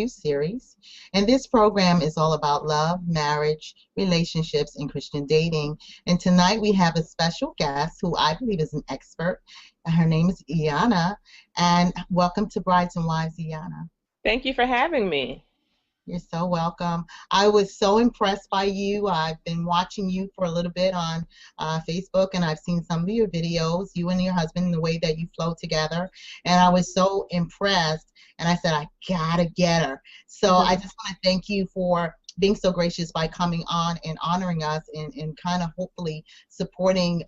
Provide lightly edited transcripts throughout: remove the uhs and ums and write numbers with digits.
docu-series. And this program is all about love, marriage, relationships, and Christian dating. And tonight we have a special guest who I believe is an expert. Her name is Aiyana. And welcome to Brides and Wives, Aiyana. Thank you for having me. You're so welcome. I was so impressed by you. I've been watching you for a little bit on Facebook, and I've seen some of your videos, you and your husband, the way that you flow together. And I was so impressed, and I said, I gotta get her. So I just want to thank you for being so gracious by coming on and honoring us and kind of hopefully supporting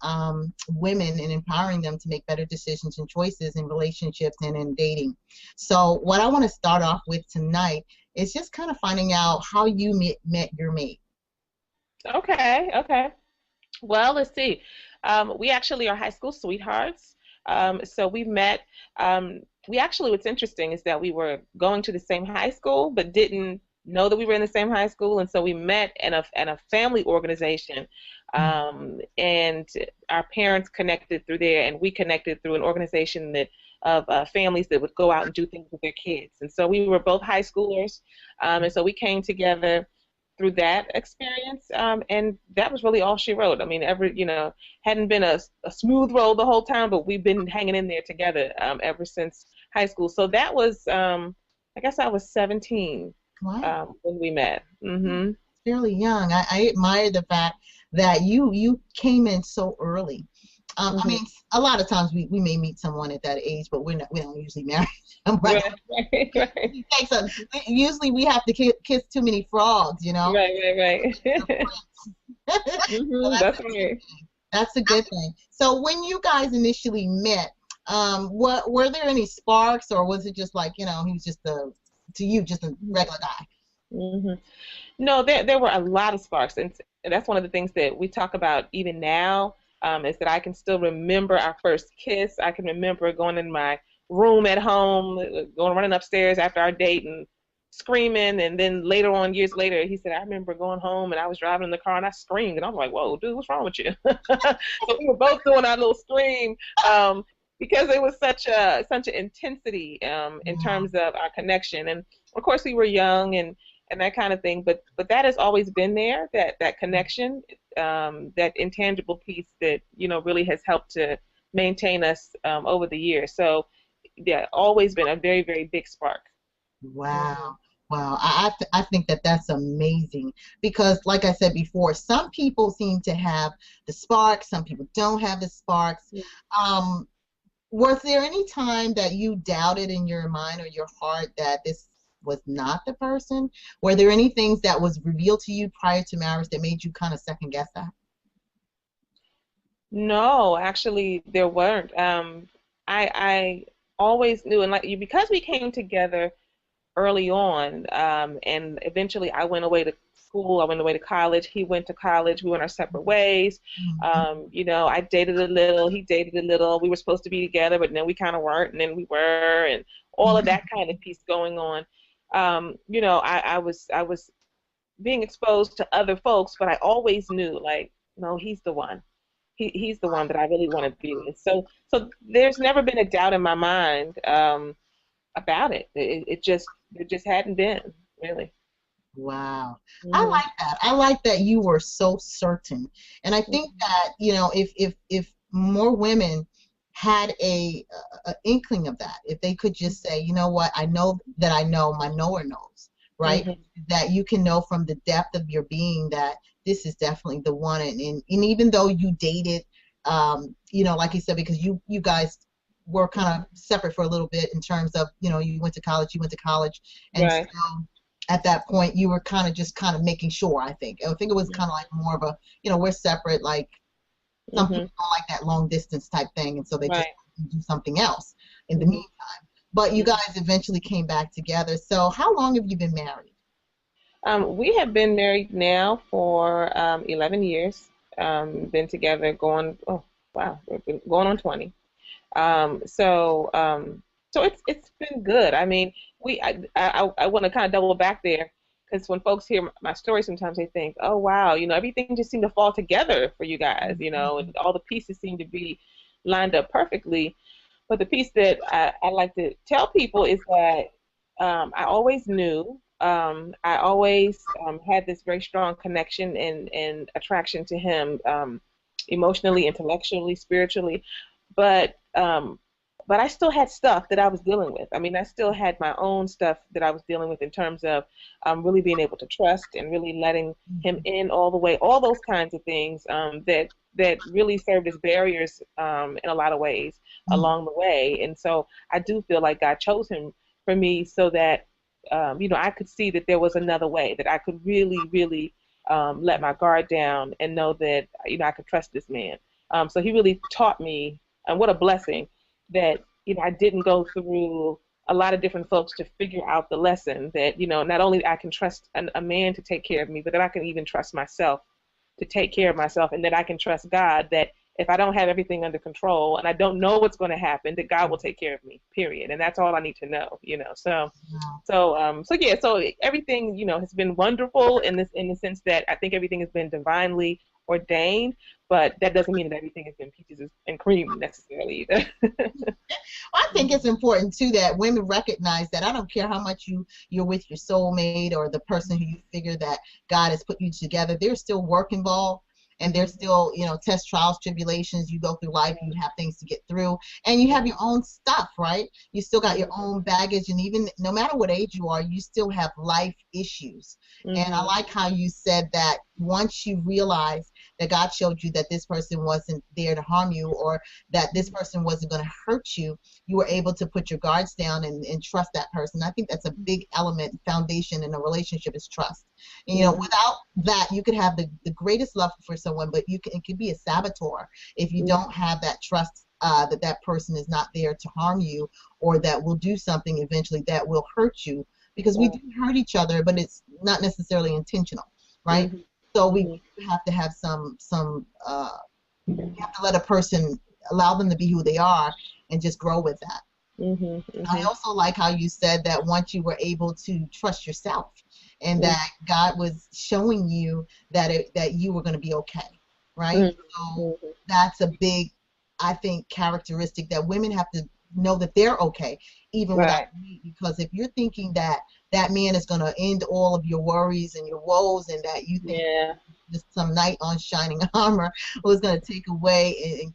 women and empowering them to make better decisions and choices in relationships and in dating. So what I want to start off with tonight is just kind of finding out how you met your mate. Okay. Well, let's see. We actually are high school sweethearts. So we met. What's interesting is that we were going to the same high school, but didn't know that we were in the same high school, and so we met in a family organization, and our parents connected through there, and we connected through an organization that of families that would go out and do things with their kids. And so we were both high schoolers, and so we came together through that experience, and that was really all she wrote. I mean, hadn't been a smooth road the whole time, but we've been hanging in there together ever since high school. So that was, I guess I was 17. Wow. When we met. Fairly young. I admire the fact that you came in so early. I mean, a lot of times we may meet someone at that age, but we don't usually marry them. Right? Usually we have to kiss too many frogs, you know? Right. That's right. That's a good thing. So when you guys initially met, were there any sparks, or was it just like, he was just just a regular guy? No, there were a lot of sparks, and that's one of the things that we talk about even now, is that I can still remember our first kiss. I can remember going in my room at home, running upstairs after our date and screaming, and then later on, years later, he said, I remember going home and I was driving in the car and I screamed, and I was like, whoa, dude, what's wrong with you? So we were both doing our little scream, because it was such an intensity in terms of our connection. And of course we were young and that kind of thing, but that has always been there, that connection, that intangible piece that really has helped to maintain us over the years. So yeah, always been a very, very big spark. Wow. I think that's amazing, because like I said before, some people seem to have the spark, some people don't have the sparks. Was there any time that you doubted in your mind or your heart that this was not the person? Were there any things that was revealed to you prior to marriage that made you kind of second guess that? No, actually there weren't. I always knew, and because we came together early on, and eventually I went away to school, I went away to college, he went to college, we went our separate ways. I dated a little, he dated a little, we were supposed to be together, but then we kind of weren't, and then we were, and all of that kind of piece going on. I was being exposed to other folks, but I always knew, like, no, he's the one. He's the one that I really want to be with. So there's never been a doubt in my mind about it. It just hadn't been, really. Wow. I like that. I like that you were so certain. And I think that, if more women had a inkling of that, if they could just say, you know what, I know that I know, my knower knows, right? That you can know from the depth of your being that this is definitely the one. And even though you dated, like you said, because you guys were kind of separate for a little bit in terms of, you went to college, and right. So at that point you were kind of making sure. I think it was kind of like more of a, we're separate, like some people don't like that long distance type thing, and so they just do something else in the meantime. But you guys eventually came back together. So how long have you been married? We have been married now for 11 years. Been together going on 20. So it's been good. I mean, I want to kind of double back there, because when folks hear my story, sometimes they think, oh wow, everything just seemed to fall together for you guys, and all the pieces seem to be lined up perfectly. But the piece that I like to tell people is that I always knew. I always had this very strong connection and attraction to him, emotionally, intellectually, spiritually. But I still had stuff that I was dealing with. I mean, I still had my own stuff that I was dealing with in terms of really being able to trust and really letting him Mhm. in all the way, all those kinds of things that really served as barriers in a lot of ways Mhm. along the way. And so I do feel like God chose him for me so that I could see that there was another way, that I could really, really let my guard down and know that I could trust this man. So he really taught me, and what a blessing that I didn't go through a lot of different folks to figure out the lesson that not only I can trust a man to take care of me, but that I can even trust myself to take care of myself, and that I can trust God that if I don't have everything under control and I don't know what's going to happen, that God will take care of me. Period. And that's all I need to know. Wow. So everything has been wonderful in the sense that I think everything has been divinely ordained, but that doesn't mean that everything has been peaches and cream necessarily either. I think it's important too that women recognize that I don't care how much you're with your soulmate or the person who you figure that God has put you together. There's still work involved, and there's still test, trials, tribulations. You go through life, you have things to get through, and you have your own stuff, right? You still got your own baggage, and even no matter what age you are, you still have life issues. And I Hmm. like how you said that once you realize that God showed you that this person wasn't there to harm you, or that this person wasn't going to hurt you, you were able to put your guards down and trust that person. I think that's a big element, foundation in a relationship is trust. And, Hmm. without that, you could have the greatest love for someone, but it could be a saboteur if you don't have that trust, that that person is not there to harm you, or that will do something eventually that will hurt you, because we do Right. hurt each other, but it's not necessarily intentional, right? Hmm. So we Hmm. have to have some you have to let a person, allow them to be who they are, and just grow with that. Hmm. I Hmm. also like how you said that once you were able to trust yourself, and Hmm. that God was showing you that you were going to be okay, right? Hmm. So Hmm. that's a big, I think, characteristic that women have to know that they're okay, even without Right. me. Because if you're thinking that that man is going to end all of your worries and your woes, and that you think Yeah. just some knight on shining armor was going to take away and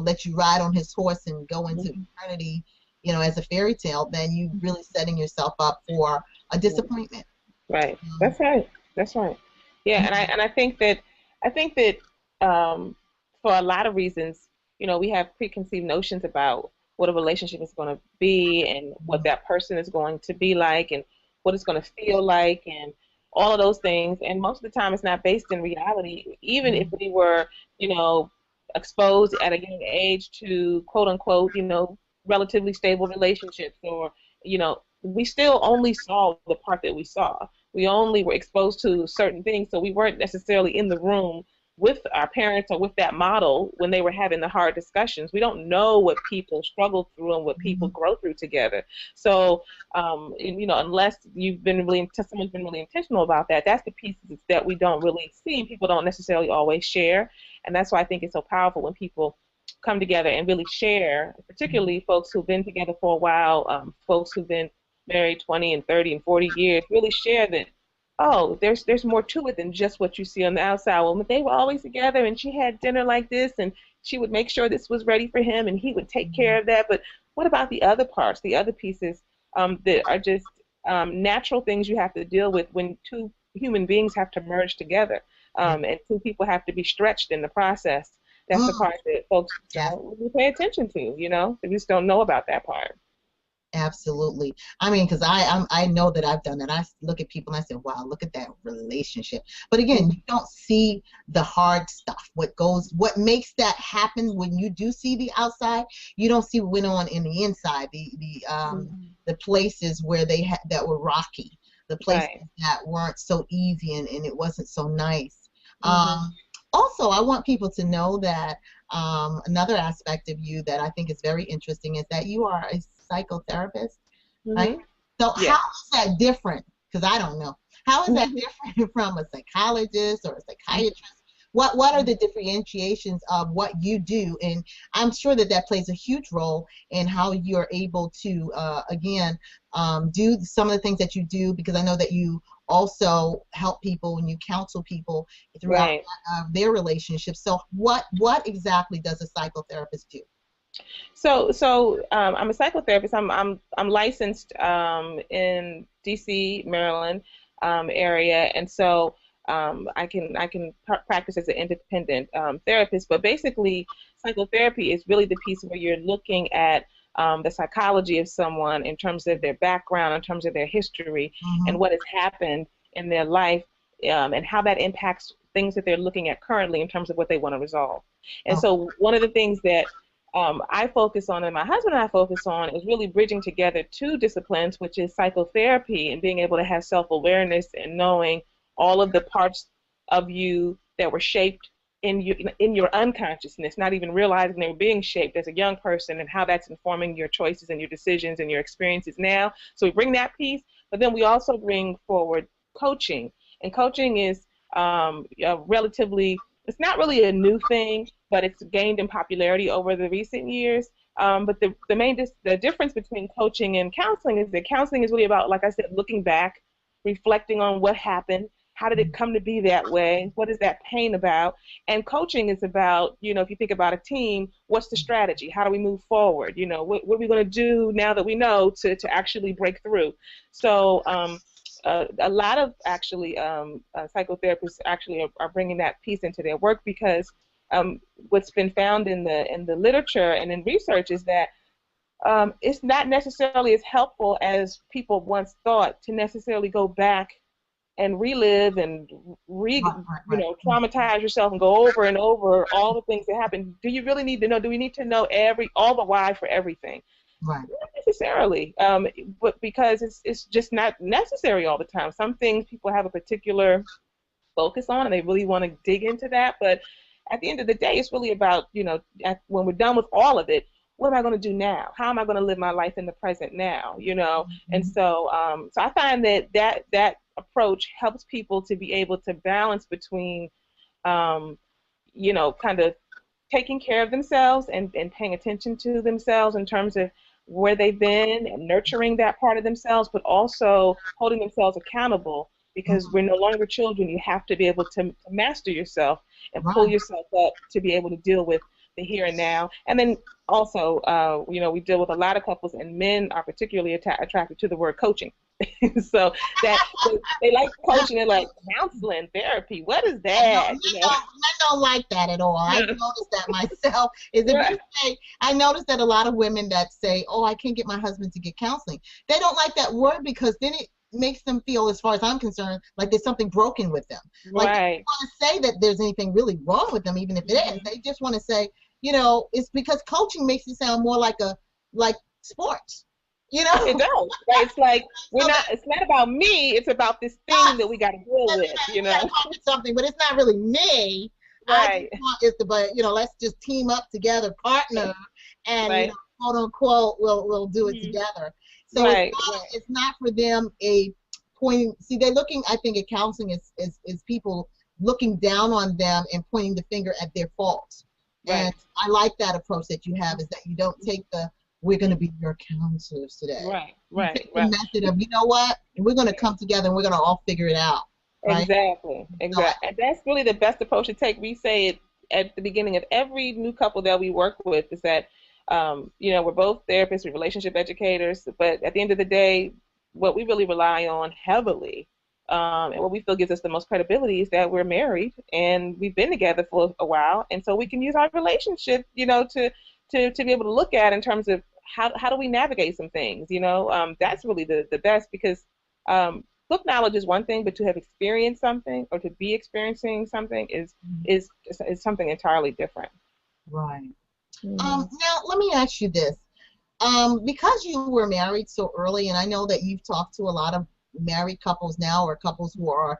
let you ride on his horse and go into Hmm. eternity, as a fairy tale, then you really setting yourself up for a disappointment. Right. Um, That's right. That's right. Yeah, and I think that for a lot of reasons, we have preconceived notions about what a relationship is going to be and what that person is going to be like and what it's going to feel like and all of those things. And most of the time, it's not based in reality. Even if we were, you know, exposed at a young age to quote unquote, relatively stable relationships or we still only saw the part that we saw. We only were exposed to certain things, so we weren't necessarily in the room with our parents or with that model when they were having the hard discussions. We don't know what people struggle through and what people grow through together. So, unless someone's been really intentional about that, that's the pieces that we don't really see and people don't necessarily always share. And that's why I think it's so powerful when people come together and really share, particularly folks who've been together for a while, folks who've been married 20 and 30 and 40 years, really share that, oh, there's more to it than just what you see on the outside. Well, they were always together and she had dinner like this and she would make sure this was ready for him and he would take care of that. But what about the other parts, the other pieces that are just natural things you have to deal with when two human beings have to merge together and two people have to be stretched in the process. That's the mm, part that folks yes. don't really pay attention to. They just don't know about that part. Absolutely. I mean, because I know that I've done that. I look at people and I say, "Wow, look at that relationship." But again, you don't see the hard stuff. What makes that happen when you do see the outside, you don't see what went on in the inside. The places where that were rocky, the places Right. that weren't so easy and it wasn't so nice. Hmm. Also, I want people to know that another aspect of you that I think is very interesting is that you are a psychotherapist, right? Hmm. So how Yes. is that different? Because I don't know. How is that different from a psychologist or a psychiatrist? what are the differentiations of what you do? And I'm sure that that plays a huge role in how you're able to, again, do some of the things that you do, because I know that you also help people and you counsel people throughout Right. their relationships. So what exactly does a psychotherapist do? I'm a psychotherapist. I'm licensed in D.C., Maryland area, and so I can practice as an independent therapist. But basically, psychotherapy is really the piece where you're looking at the psychology of someone in terms of their background, in terms of their history, Hmm. and what has happened in their life, and how that impacts things that they're looking at currently in terms of what they want to resolve. And Okay. so one of the things that I focus on, and my husband and I focus on, is really bridging together two disciplines, which is psychotherapy and being able to have self-awareness and knowing all of the parts of you that were shaped in your unconsciousness, not even realizing they were being shaped as a young person, and how that's informing your choices and your decisions and your experiences now. So we bring that piece, but then we also bring forward coaching, and coaching is relatively, it's not really a new thing, but it's gained in popularity over the recent years. But the difference between coaching and counseling is that counseling is really about, like I said, looking back, reflecting on what happened, how did it come to be that way, what is that pain about, and coaching is about, if you think about a team, what's the strategy, how do we move forward, what are we going to do now that we know to actually break through. So a lot of actually psychotherapists actually are bringing that piece into their work, because what's been found in the literature and in research is that it's not necessarily as helpful as people once thought to necessarily go back and relive and Right, right, right. traumatize yourself and go over and over all the things that happened. Do you really need to know? Do we need to know all the why for everything? Right. Not necessarily, but because it's just not necessary all the time. Some things people have a particular focus on, and they really want to dig into that. But at the end of the day, it's really about, when we're done with all of it, what am I going to do now? How am I going to live my life in the present now? And Mhm. so I find that approach helps people to be able to balance between, um, kind of taking care of themselves and paying attention to themselves in terms of where they've been and nurturing that part of themselves, but also holding themselves accountable, because we're Mhm. no longer children. You have to be able to master yourself and pull Right. yourself up to be able to deal with the here and now. And then also, we deal with a lot of couples, and men are particularly attracted to the word coaching. So that they like coaching, they're like counseling, therapy. What is No, that? men don't like that at all. I've Yeah. noticed that myself. Is if you Right. say, I noticed that a lot of women that say, "Oh, I can't get my husband to get counseling," they don't like that word, because then it makes them feel, as far as I'm concerned, like there's something broken with them. Like they don't Right. want to say that there's anything really wrong with them, even if it is. Mhm. They just want to say, it's because coaching makes it sound more like sports. You It know, does, right? It's like so it's not about me, it's about this thing that we got to deal with, we got to come with something, but it's not really me. I just Right, want is to, but let's just team up together, partner, and right, quote unquote, we'll do it mhm, together. So it's right, not right, it's not for them a point. See, they're looking. I think at counseling is people looking down on them and pointing the finger at their faults. And right, I like that approach that you have, is that you don't take the we're going to be your counselors today. right, You right, take the right. method of, you know what, we're going to come together and we're going to all figure it out, right? Exactly, So exactly. And that's really the best approach to take. We say it at the beginning of every new couple that we work with, is that, we're both therapists, we're relationship educators, but at the end of the day, what we really rely on heavily, and what we feel gives us the most credibility, is that we're married and we've been together for a while, and so we can use our relationship, to be able to look at in terms of how do we navigate some things. That's really the best, because book knowledge is one thing, but to have experienced something or to be experiencing something is something entirely different. right. Hmm. Now let me ask you this. Because you were married so early, and I know that you've talked to a lot of married couples now, or couples who are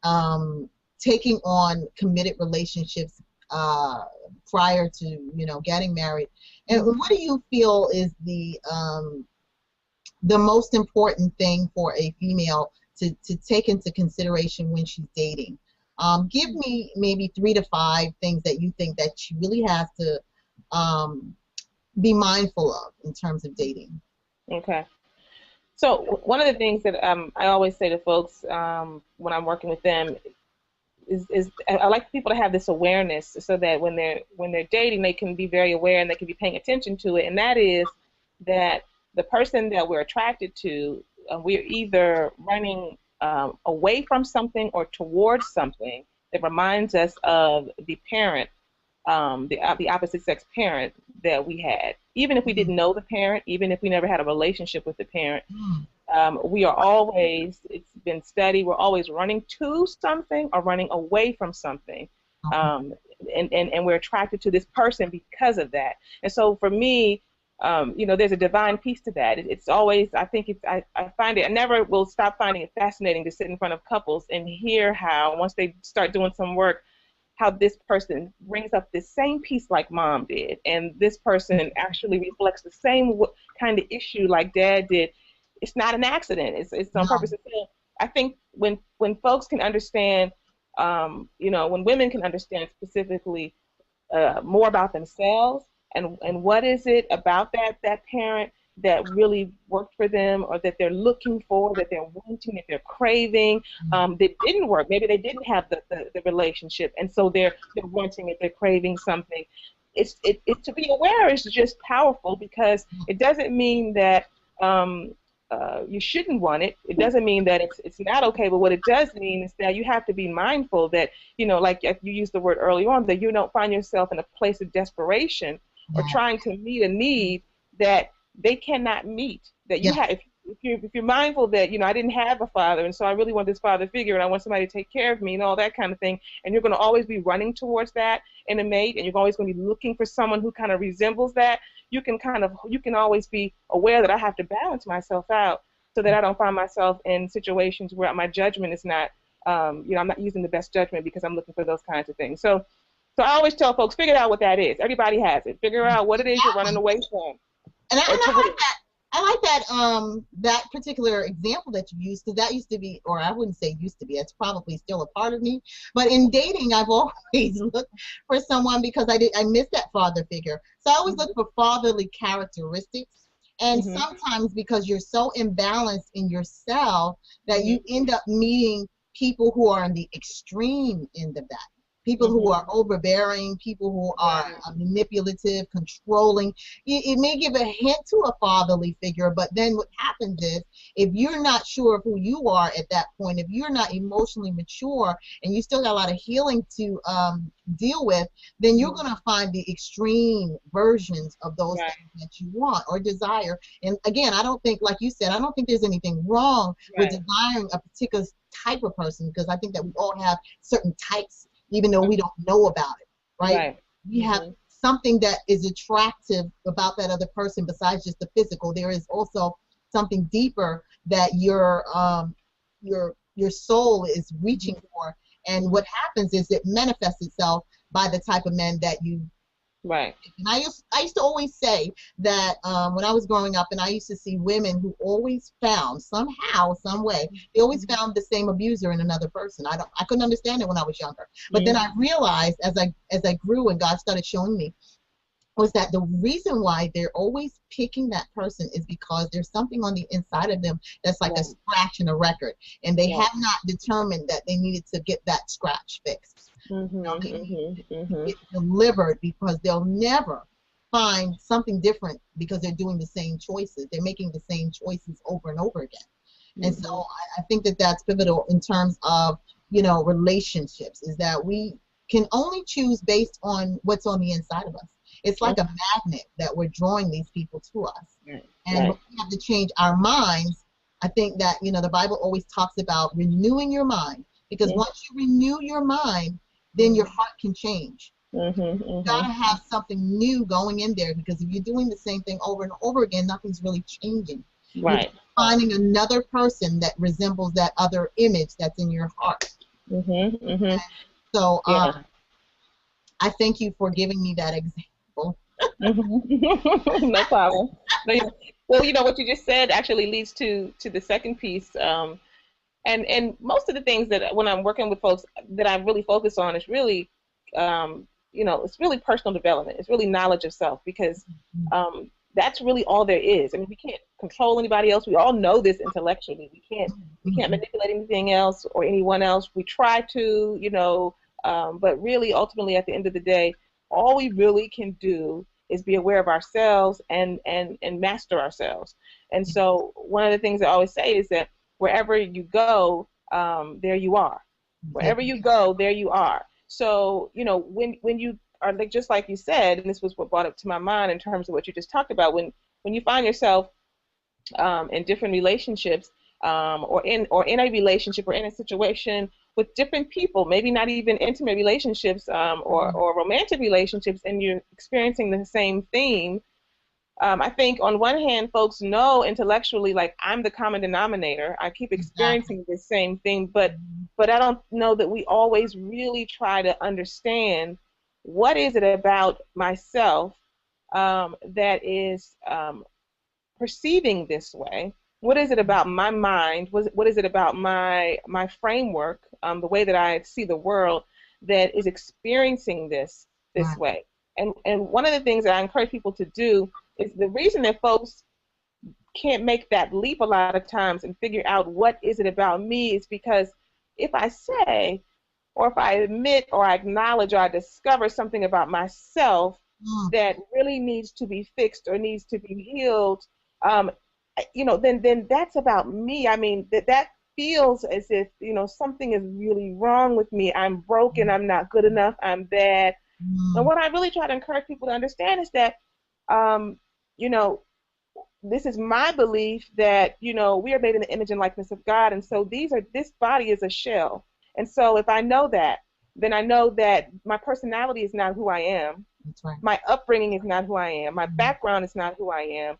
um, taking on committed relationships uh, prior to getting married. And what do you feel is the most important thing for a female to take into consideration when she's dating? Give me maybe 3 to 5 things that you think that you really have to um, be mindful of in terms of dating. Okay. So one of the things that I always say to folks when I'm working with them is I like people to have this awareness so that when they're dating, they can be very aware and they can be paying attention to it. And that is that the person that we're attracted to, we're either running away from something or towards something that reminds us of the parent, the opposite sex parent that we had. Even if we Mm, didn't know the parent, even if we never had a relationship with the parent, mm, we are always, it's been studied, we're always running to something or running away from something. okay. Um, and we're attracted to this person because of that. And so for me, there's a divine piece to that. It's always, I think I find it, I never will stop finding it fascinating to sit in front of couples and hear how, once they start doing some work, how this person brings up this same piece like mom did, and this person actually reflects the same kind of issue like dad did. It's not an accident. It's on No. purpose. So I think when folks can understand, when women can understand specifically more about themselves and what is it about that parent that really worked for them or that they're looking for, that they're wanting, that they're craving, that didn't work. Maybe they didn't have the relationship, and so they're wanting it, they're craving something. It to be aware is just powerful because it doesn't mean that you shouldn't want it. It doesn't mean that it's not okay, but what it does mean is that you have to be mindful that, like you used the word early on, that you don't find yourself in a place of desperation or Yeah. trying to meet a need that they cannot meet. That you Yeah. have, if you're mindful that, I didn't have a father, and so I really want this father figure, and I want somebody to take care of me, and all that kind of thing, and you're going to always be running towards that in a mate, and you're always going to be looking for someone who kind of resembles that. You can always be aware that I have to balance myself out so that I don't find myself in situations where my judgment is not, I'm not using the best judgment because I'm looking for those kinds of things. So I always tell folks, figure out what that is. Everybody has it. Figure out what it is you're running Exactly. away from And or I like towards. that. I like that particular example that you used, because that used to be, or I wouldn't say used to be, it's probably still a part of me. But in dating, I've always looked for someone because I miss that father figure. So I always look for fatherly characteristics. And Mm-hmm. sometimes because you're so imbalanced in yourself that you Mm-hmm. end up meeting people who are on the extreme end of that. People who Mm-hmm. are overbearing, people who are Right. manipulative, controlling. It may give a hint to a fatherly figure, but then what happens is if you're not sure of who you are at that point, if you're not emotionally mature and you still got a lot of healing to deal with, then you're Mm-hmm. going to find the extreme versions of those Right. things that you want or desire. And again, I don't think, like you said, I don't think there's anything wrong with Right. desiring a particular type of person, because I think that we all have certain types even though we don't know about it, right? Right. We have Mm-hmm. something that is attractive about that other person besides just the physical. There is also something deeper that your soul is reaching for, and Mm-hmm. what happens is it manifests itself by the type of men that you. Right. And I used to always say that when I was growing up, and I used to see women who always found somehow, some way, they always Mm-hmm. found the same abuser in another person. I couldn't understand it when I was younger, but then Mm-hmm. I realized as I grew and God started showing me was that the reason why they're always picking that person is because there's something on the inside of them that's like a Right. scratch in a record, and they Right. have not determined that they needed to get that scratch fixed. Mm-hmm. They need Mm-hmm. to Mm-hmm. get delivered because they'll never find something different because they're doing the same choices. They're making the same choices over and over again. And so Mm-hmm. I think that that's pivotal in terms of, relationships, is that we can only choose based on what's on the inside of us. It's like a magnet that we're drawing these people to us. Right. And Right. we have to change our minds. I think that, the Bible always talks about renewing your mind, because once you renew your mind, then your Mm-hmm. heart can change. Mm-hmm. You got Mm-hmm. to have something new going in there, because if you're doing the same thing over and over again, nothing's really changing. You're Right. finding another person that resembles that other image that's in your heart. Mm-hmm. Mm-hmm. So Yeah. I thank you for giving me that example. Mm-hmm. No problem. No, well, what you just said actually leads to the second piece. And most of the things that when I'm working with folks that I really focus on is really, it's really personal development. It's really knowledge of self because that's really all there is. I mean, we can't control anybody else. We all know this intellectually. We can't Mm-hmm. manipulate anything else or anyone else. We try to, but really, ultimately, at the end of the day, all we really can do is be aware of ourselves and master ourselves. And so, one of the things I always say is that wherever you go, there you are. Yeah. Wherever you go, there you are. So, when you are like just like you said, and this was what brought up to my mind in terms of what you just talked about, when you find yourself in different relationships, or in a relationship or in a situation with different people, maybe not even intimate relationships, or romantic relationships, and you're experiencing the same theme. I think on one hand, folks know intellectually, like I'm the common denominator. I keep Exactly. experiencing the same thing, but I don't know that we always really try to understand what is it about myself that is perceiving this way. What is it about my mind? What is it about my framework, the way that I see the world, that is experiencing this Right. way? And one of the things that I encourage people to do is the reason that folks can't make that leap a lot of times and figure out what is it about me is because if I say or if I admit or I acknowledge or I discover something about myself Mm. that really needs to be fixed or needs to be healed, um, then that's about me. I mean, that feels as if, something is really wrong with me. I'm broken. I'm not good enough. I'm bad. And Mm. what I really try to encourage people to understand is that, um, you know, this is my belief that we are made in the image and likeness of God, and so this body is a shell. And so if I know that, then I know that my personality is not who I am. That's right. My upbringing is not who I am. My background is not who I am.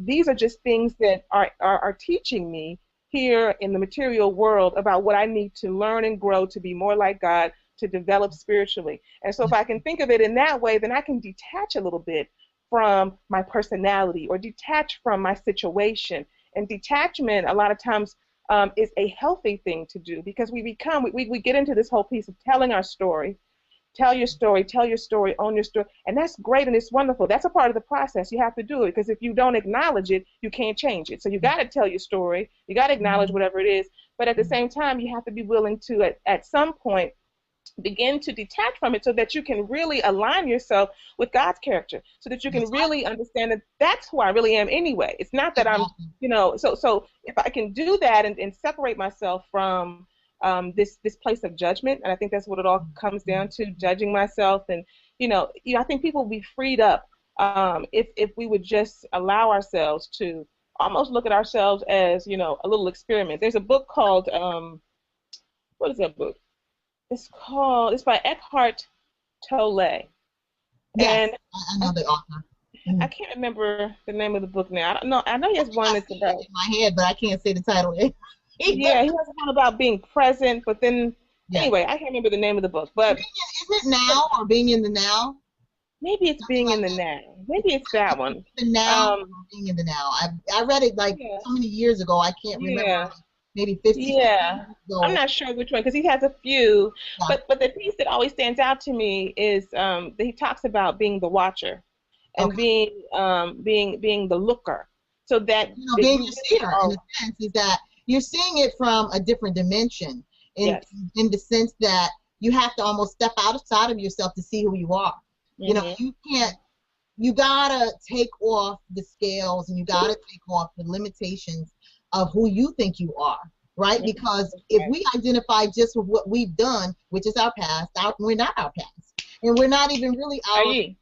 These are just things that are teaching me here in the material world about what I need to learn and grow to be more like God, to develop spiritually. And so if I can think of it in that way, then I can detach a little bit from my personality or detach from my situation. And detachment, a lot of times, is a healthy thing to do because we get into this whole piece of telling our story. Tell your story, own your story. And that's great and it's wonderful. That's a part of the process. You have to do it because if you don't acknowledge it, you can't change it. So you got to tell your story. You got to acknowledge whatever it is. But at the same time, you have to be willing to, at some point, begin to detach from it so that you can really align yourself with God's character, so that you can That's right. really understand that that's who I really am anyway. It's not that I'm, Exactly. so if I can do that and separate myself from this place of judgment, and I think that's what it all comes down to, judging myself, and I think people will be freed up if we would just allow ourselves to almost look at ourselves as a little experiment. There's a book called what is that book? It's by Eckhart Tolle, and Yes, I I, know the author. I Mhm. can't remember the name of the book now. I don't know. I know he has one I that's see it about, in my head, but I can't say the title either. yeah, he has one about being present, but then Yes. anyway, I can't remember the name of the book, Being is it now or being in the now? maybe it's Something being like in the that. now. Maybe it's that one. The now Um, or being in the now. I read it like yeah, so many years ago. I can't remember. yeah, Maybe 15 yeah. years I'm ago. not sure which one because he has a few, Yeah. but the piece that always stands out to me is that he talks about being the watcher and Okay. being the looker, so that Being you a really seer in are. a sense is that you're seeing it from a different dimension Yes. in the sense that you have to almost step outside of yourself to see who you are. Mhm. You can't, you gotta take off the scales and you gotta take off the limitations of who you think you are, right? Mhm. Because That's if right. we identify just with what we've done, which is our past, we're not our past. And we're not even really Are our, you?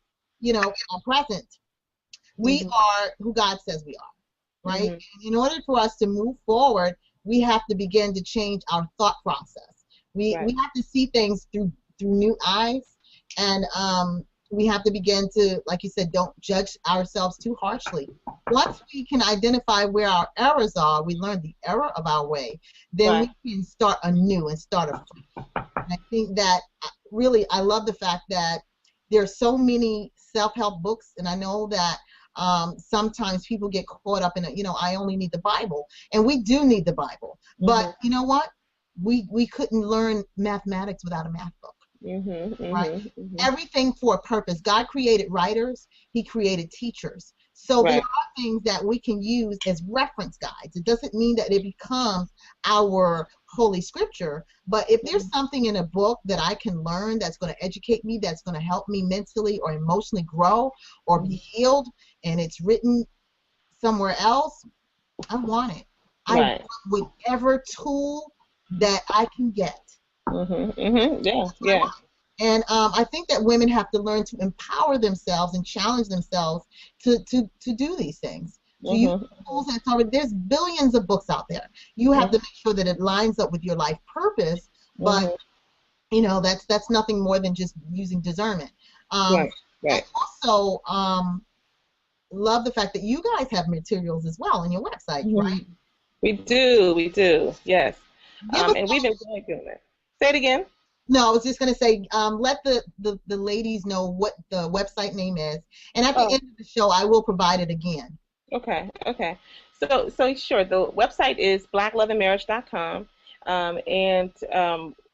our present. We Mhm. are who God says we are, right? Mhm. And in order for us to move forward, we have to begin to change our thought process. We Right. have to see things through new eyes, and we have to begin to, like you said, don't judge ourselves too harshly. Once we can identify where our errors are, we learn the error of our way, then Right. we can start anew and start afresh. And I think that really, I love the fact that there are so many self-help books, and I know that sometimes people get caught up in it. I only need the Bible, and we do need the Bible. But you know what? We couldn't learn mathematics without a math book. Right? Everything for a purpose. God created writers, He created teachers. So there Right. are things that we can use as reference guides. It doesn't mean that it becomes our holy scripture, but if there's something in a book that I can learn that's going to educate me, that's going to help me mentally or emotionally grow or be healed, and it's written somewhere else, I want it. I Right. want whatever tool that I can get. Yeah. I Yeah. want. And I think that women have to learn to empower themselves and challenge themselves to do these things. To use tools that's already there's billions of books out there. You have to make sure that it lines up with your life purpose, but that's nothing more than just using discernment. Right. I Right. also love the fact that you guys have materials as well on your website, right? We do. We do. Yes. Give us And we've been really doing it. Say it again. No, I was just going to say, let the ladies know what the website name is. And at the Oh, end of the show, I will provide it again. okay. Okay. So sure. The website is blackloveandmarriage.com, and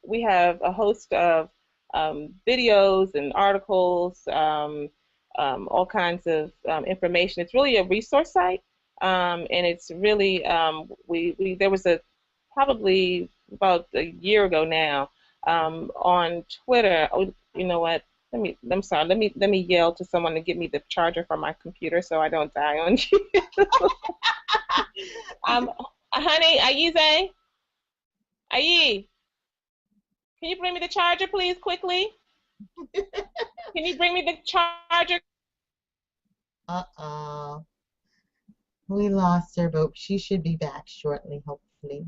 we have a host of videos and articles, all kinds of information. It's really a resource site, and it's really we there was a probably about a year ago now on Twitter. Oh, you know what? I'm sorry. Let me yell to someone to get me the charger for my computer so I don't die on you. Um, honey, Ayize, Ayi, can you bring me the charger, please, quickly? Can you bring me the charger? Uh-oh. We lost her, but she should be back shortly, hopefully.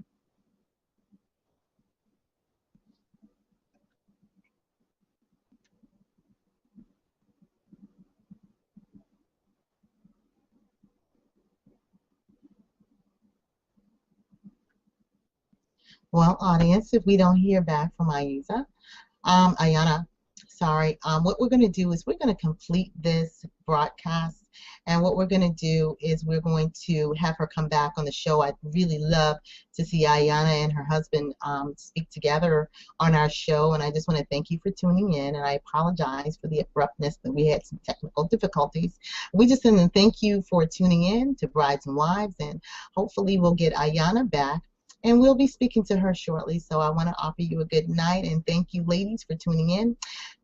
Well, audience, if we don't hear back from Aiyana, sorry. What we're going to do is we're going to complete this broadcast, and what we're going to do is we're going to have her come back on the show. I'd really love to see Aiyana and her husband speak together on our show, and I just want to thank you for tuning in, and I apologize for the abruptness that we had some technical difficulties. We just want to thank you for tuning in to Brides and Wives, and hopefully we'll get Aiyana back and we'll be speaking to her shortly. So I want to offer you a good night and thank you, ladies, for tuning in.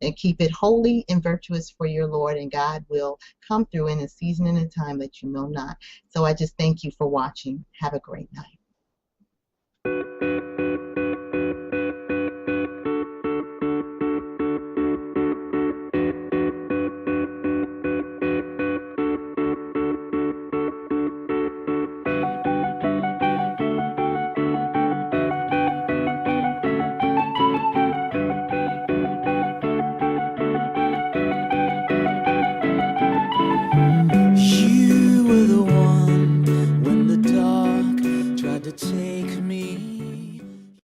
And keep it holy and virtuous for your Lord, and God will come through in a season and a time that you know not. So I just thank you for watching. Have a great night.